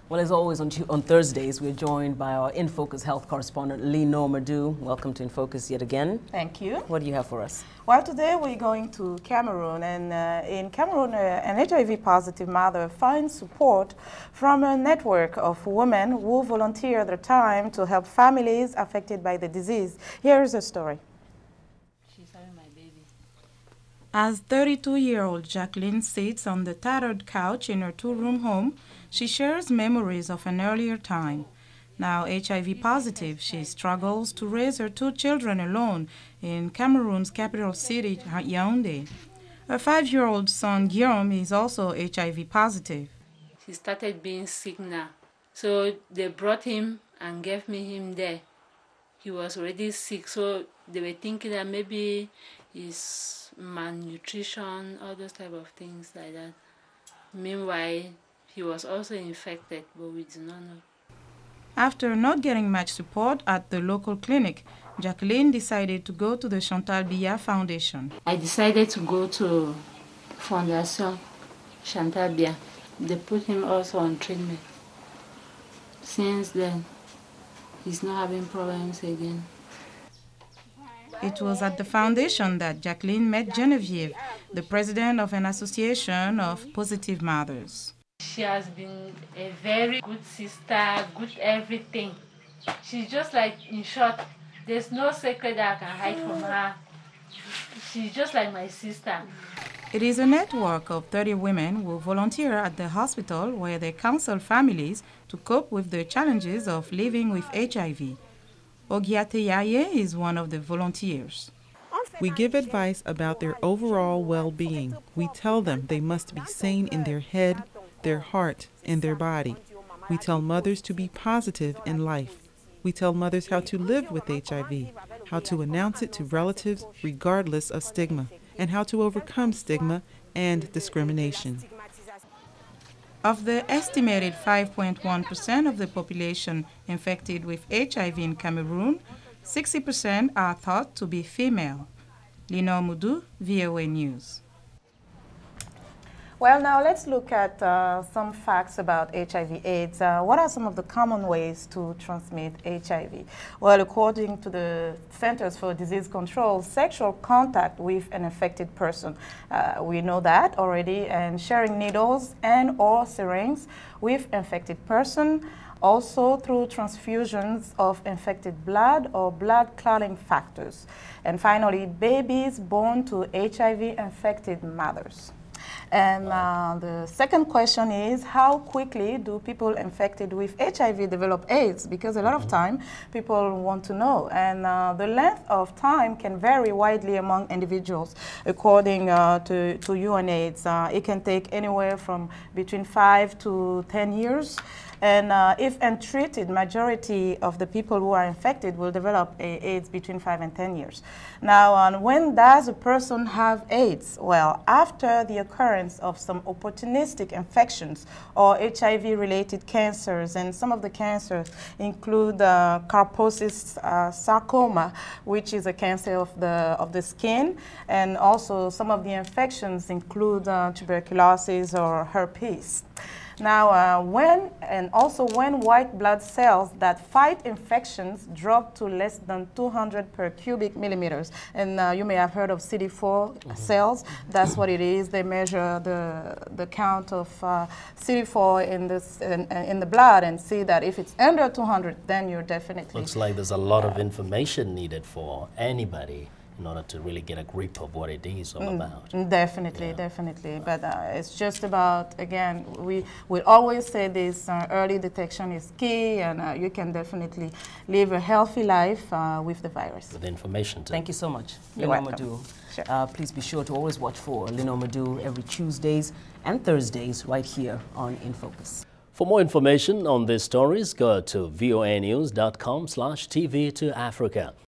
Well, as always, on Thursdays, we're joined by our In Focus health correspondent, Lenore Madu. Welcome to In Focus yet again. Thank you. What do you have for us? Well, today we're going to Cameroon, and in Cameroon, an HIV-positive mother finds support from a network of women who volunteer their time to help families affected by the disease. Here's the story. She's having my baby. As 32-year-old Jacqueline sits on the tattered couch in her two-room home, she shares memories of an earlier time. Now HIV positive, she struggles to raise her two children alone in Cameroon's capital city, Yaoundé. Her 5-year-old son, Guillaume, is also HIV positive. He started being sick now. So they brought him and gave me him there. He was already sick, so they were thinking that maybe it's malnutrition, all those type of things like that. Meanwhile, he was also infected, but we do not know. After not getting much support at the local clinic, Jacqueline decided to go to the Chantal Biya Foundation. I decided to go to Fondation Chantal Biya. They put him also on treatment. Since then, he's not having problems again. It was at the foundation that Jacqueline met Genevieve, the president of an association of positive mothers. She has been a very good sister, good everything. She's just like, in short, there's no secret that I can hide from her. She's just like my sister. It is a network of 30 women who volunteer at the hospital where they counsel families to cope with the challenges of living with HIV. Ogiate Yaye is one of the volunteers. We give advice about their overall well-being. We tell them they must be sane in their head, their heart, and their body. We tell mothers to be positive in life. We tell mothers how to live with HIV, how to announce it to relatives regardless of stigma, and how to overcome stigma and discrimination. Of the estimated 5.1% of the population infected with HIV in Cameroon, 60% are thought to be female. Lenore Madu, VOA News. Well, now let's look at some facts about HIV/AIDS. What are some of the common ways to transmit HIV? Well, according to the Centers for Disease Control, sexual contact with an infected person. We know that already, and sharing needles and or syringes with infected person. Also through transfusions of infected blood or blood clotting factors. And finally, babies born to HIV-infected mothers. And the second question is, how quickly do people infected with HIV develop AIDS? Because a lot of time people want to know. And the length of time can vary widely among individuals. According to UNAIDS, it can take anywhere from between 5 to 10 years. And if untreated, majority of the people who are infected will develop AIDS between 5 and 10 years. Now, when does a person have AIDS? Well, after the occurrence of some opportunistic infections or HIV-related cancers, and some of the cancers include Kaposis sarcoma, which is a cancer of the skin, and also some of the infections include tuberculosis or herpes. Now, when white blood cells that fight infections drop to less than 200 per cubic millimeters, and you may have heard of CD4 cells, that's what it is. They measure the count of CD4 in the blood and see that if it's under 200, then you're definitely... Looks like there's a lot of information needed for anybody in order to really get a grip of what it is all about. Definitely, definitely. But it's just about, again, we always say this, early detection is key, and you can definitely live a healthy life with the virus. With information too. Thank you so much, Lenore Madu. Sure. Please be sure to always watch for Lenore Madu every Tuesdays and Thursdays right here on In Focus. For more information on these stories, go to voanews.com/TV to Africa.